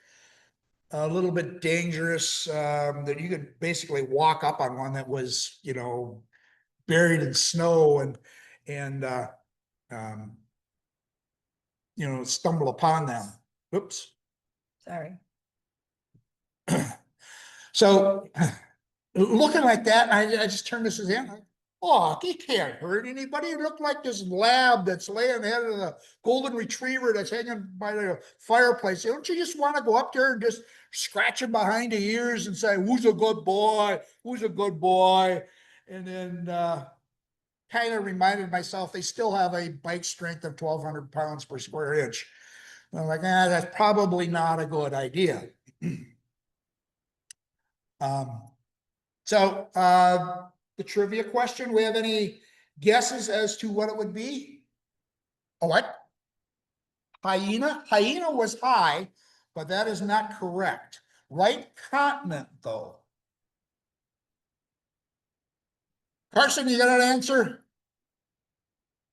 a little bit dangerous, that you could basically walk up on one that was, buried in snow and um, stumble upon them. Oops. Sorry. So looking like that, I just turned to Suzanne. Like, oh, he can't hurt anybody. It looked like this lab that's laying ahead of the golden retriever that's hanging by the fireplace. Don't you just want to go up there and just scratch him behind the ears and say, "Who's a good boy? Who's a good boy?" And then kind of reminded myself they still have a bite strength of 1,200 pounds per square inch. I'm like, that's probably not a good idea. So the trivia question, we have any guesses as to what it would be? Oh, what? Hyena? Hyena was high, but that is not correct. Right continent, though. Carson, you got an answer?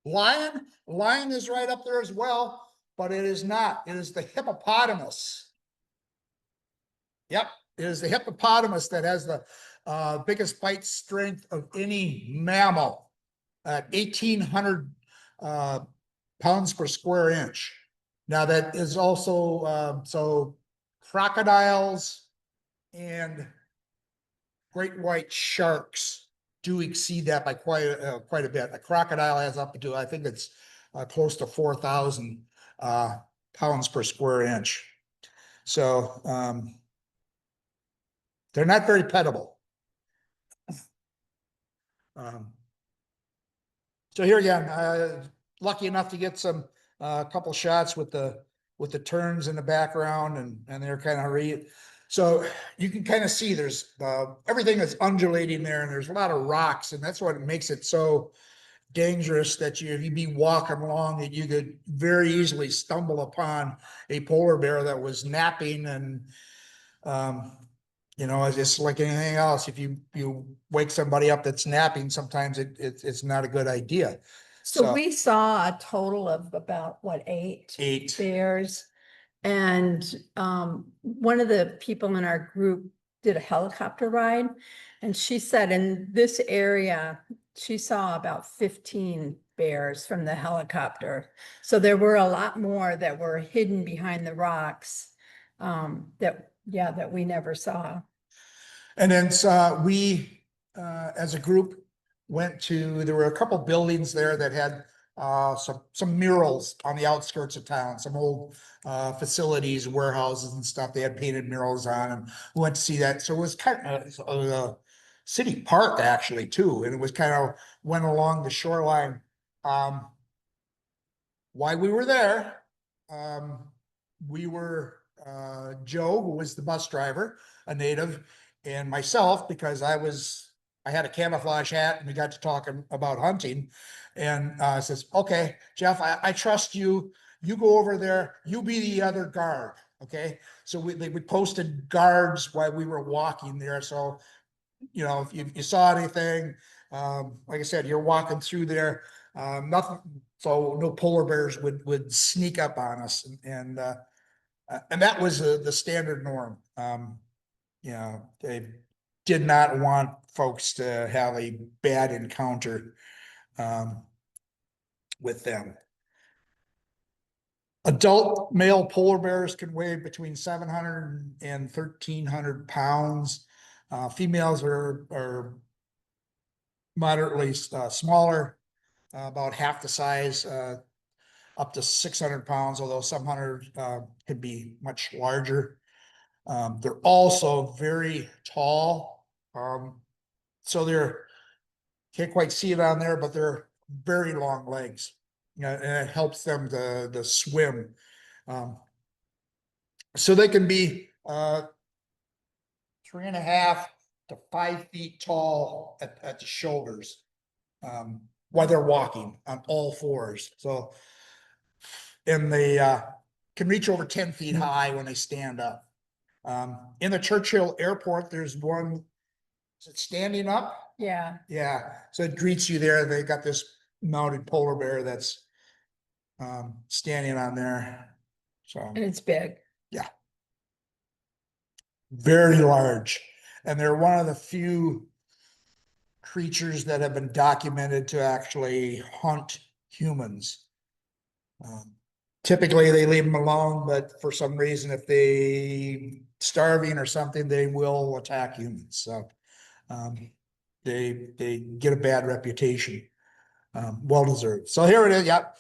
Lion? Lion is right up there as well, but it is not. It is the hippopotamus. Yep, it is the hippopotamus that has the biggest bite strength of any mammal at 1,800 pounds per square inch. Now that is also, so crocodiles and great white sharks do exceed that by quite a bit. A crocodile has up to, I think it's close to 4,000 pounds per square inch. So they're not very pettable. So here again, lucky enough to get some couple shots with the terns in the background, and they're kind of so you can kind of see there's everything is undulating there, and there's a lot of rocks, and that's what makes it so dangerous that you'd be walking along that you could very easily stumble upon a polar bear that was napping. And it's just like anything else. If you wake somebody up that's napping, sometimes it's not a good idea. So we saw a total of about eight bears. And one of the people in our group did a helicopter ride, and she said in this area, she saw about 15 bears from the helicopter. So there were a lot more that were hidden behind the rocks that we never saw. And then we, as a group, there were a couple buildings there that had some murals on the outskirts of town, some old facilities, warehouses and stuff. They had painted murals on, and we went to see that. So it was kind of a city park actually too, and it was kind of went along the shoreline. While we were there, we were Joe, who was the bus driver, a native, and myself, because I had a camouflage hat, and we got to talking about hunting. And says, "Okay, Jeff, I trust you. You go over there. You be the other guard." Okay. So we posted guards while we were walking there. So, if you saw anything, like I said, you're walking through there, nothing. So no polar bears would sneak up on us. And that was the standard norm. They did not want folks to have a bad encounter with them. Adult male polar bears can weigh between 700 and 1,300 pounds. Females are moderately smaller, about half the size, up to 600 pounds, although some hunters could be much larger. They're also very tall. So can't quite see it on there, but they're very long legs. And it helps them to swim. So they can be 3.5 to 5 feet tall at the shoulders while they're walking on all fours. So in the can reach over 10 feet high when they stand up. In the Churchill Airport, there's one, is it standing up? Yeah, Yeah, so it greets you there. They got this mounted polar bear that's standing on there. So and it's big. very large. And they're one of the few creatures that have been documented to actually hunt humans. Typically they leave them alone, but for some reason, if they starving or something, they will attack humans. So they get a bad reputation. Well deserved. So here it is. Yep.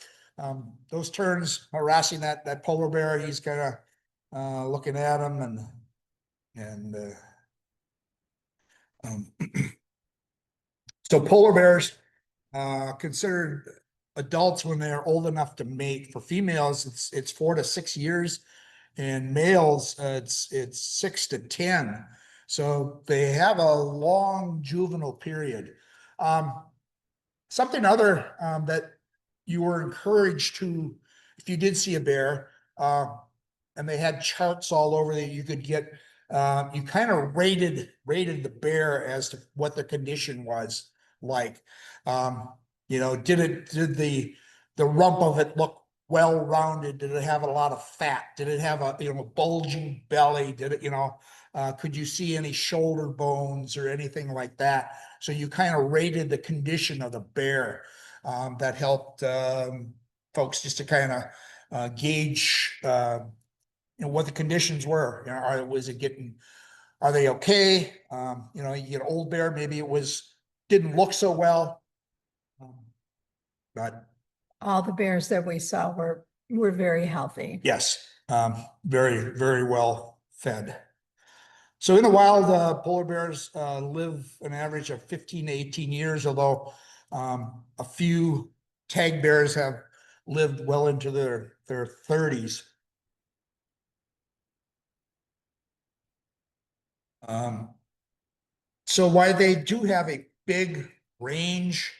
Those terns harassing that polar bear. He's kind of looking at him and so polar bears considered adults when they're old enough to mate. For females, it's 4 to 6 years, and males, it's 6 to 10. So they have a long juvenile period. Something other that you were encouraged to, if you did see a bear, and they had charts all over that you could get, you kind of rated the bear as to what the condition was like. You know, did the rump of it look well rounded? Did it have a lot of fat? Did it have a bulging belly? Did it, could you see any shoulder bones or anything like that? So you kind of rated the condition of the bear. That helped folks just to kind of gauge what the conditions were. Are they okay? You get an old bear, maybe didn't look so well. But All the bears that we saw were very healthy. yes, very, very well fed. So in the wild, polar bears live an average of 15 to 18 years, although a few tag bears have lived well into their 30s. So while they do have a big range,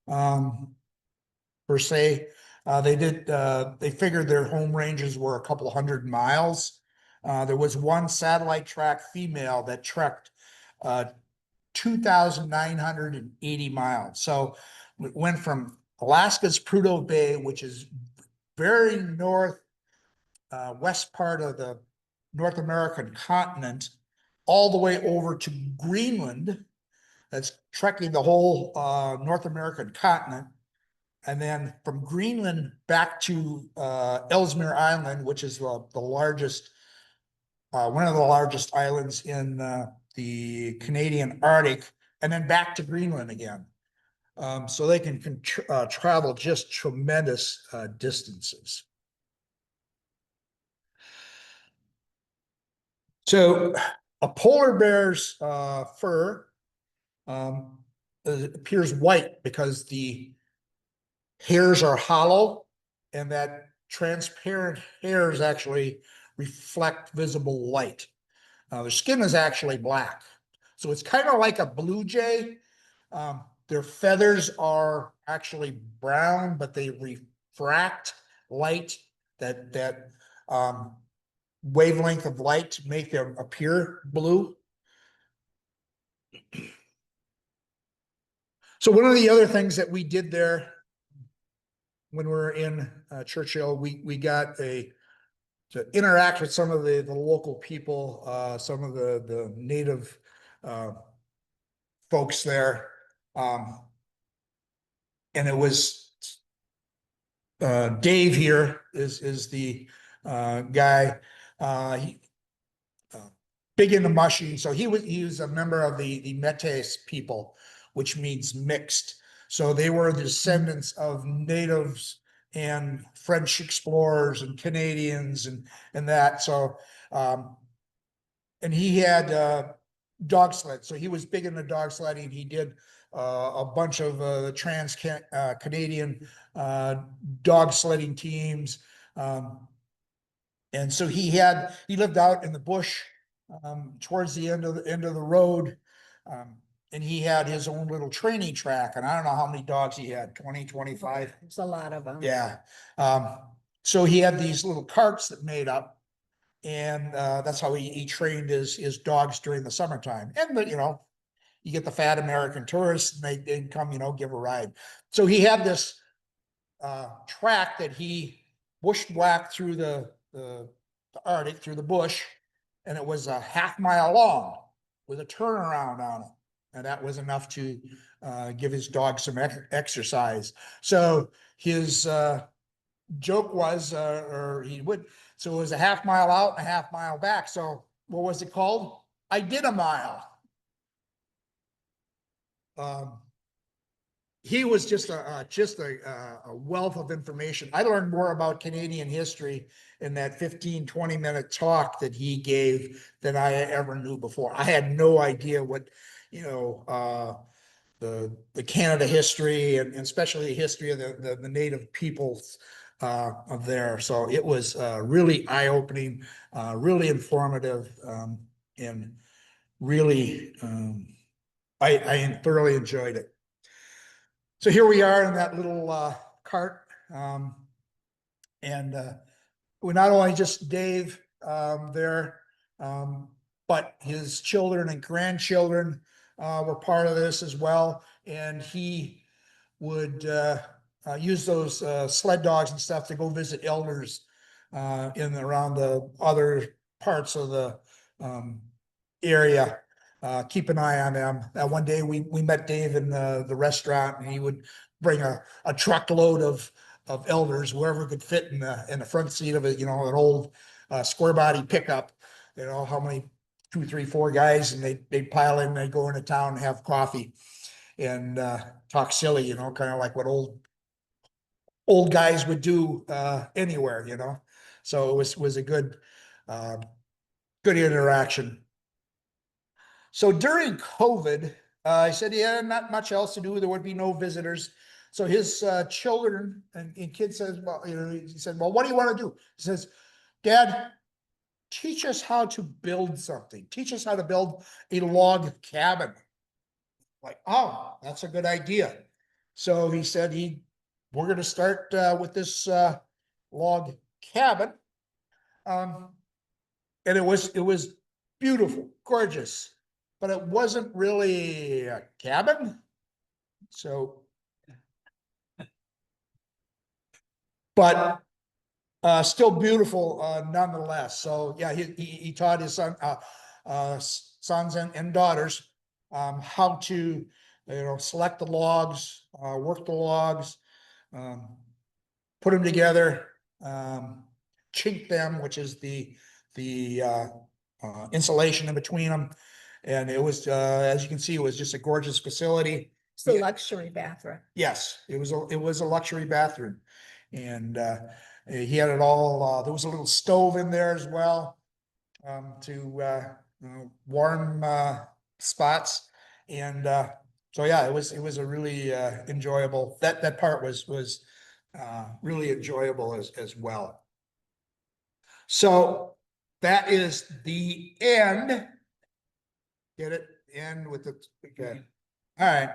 per se, they figured their home ranges were a couple 100 miles. There was one satellite track female that trekked 2,980 miles. So it went from Alaska's Prudhoe Bay, which is very west part of the North American continent, all the way over to Greenland. That's trekking the whole North American continent. And then from Greenland back to Ellesmere Island, which is the largest, one of the largest islands in the Canadian Arctic, and then back to Greenland again. So they can travel just tremendous distances. So a polar bear's fur appears white because the hairs are hollow, and that transparent hairs actually reflect visible light. Their skin is actually black. So it's kind of like a blue jay. Their feathers are actually brown, but they refract light, that wavelength of light, to make them appear blue. So one of the other things that we did there when we were in Churchill, we got to interact with some of the local people, some of the native folks there. And it was Dave here is the guy. He big into mushing. So he was a member of the Metis people, which means mixed. So they were the descendants of natives and French explorers and Canadians and that. So and he had dog sled. So he was big into dog sledding. He did a bunch of Canadian dog sledding teams. And so he lived out in the bush towards the end of the road. And he had his own little training track, and I don't know how many dogs he had, 20, 25. There's a lot of them. Yeah. So he had these little carts that made up, and that's how he trained his dogs during the summertime. And you know, you get the fat American tourists, and they come, you know, give a ride. So he had this track that he bushwhacked through the Arctic, through the bush, and it was a half-mile long with a turnaround on it. And that was enough to give his dog some exercise. So his joke was, or he would, so it was a half-mile out and a half-mile back. So what was it called? I did a mile. He was just a wealth of information. I learned more about Canadian history in that 15-20 minute talk that he gave than I ever knew before. I had no idea what, you know, the Canada history, and especially the history of the native peoples of there. So it was really eye-opening, really informative, and really, I thoroughly enjoyed it. So here we are in that little cart, and we not only just Dave there, but his children and grandchildren were part of this as well. And he would use those sled dogs and stuff to go visit elders in and around the other parts of the area. Keep an eye on them. One day we met Dave in the restaurant, and he would bring a truckload of elders, wherever could fit in the front seat of it, you know, an old square body pickup. You know, how many, 2, 3, 4 guys, and they'd pile in, they'd go into town and have coffee and talk silly, you know, kind of like what old guys would do anywhere, you know. So it was a good interaction. So during COVID, I said, yeah, not much else to do. There would be no visitors. So his children and kid says, well, you know, he said, well, what do you want to do? He says, Dad, teach us how to build something. Teach us how to build a log cabin. Like, oh, that's a good idea. So he said, we're going to start with this log cabin. And it was beautiful, gorgeous, but it wasn't really a cabin. So, but still beautiful nonetheless. So yeah, he taught his sons and daughters how to, you know, select the logs, work the logs, put them together, chink them, which is the insulation in between them. And it was, as you can see, it was just a gorgeous facility. It's a luxury bathroom. Yes, it was a luxury bathroom, and he had it all. There was a little stove in there as well to warm spots, and so yeah, it was a really enjoyable. That part was really enjoyable as well. So that is the end. Get it? End with the, okay. All right.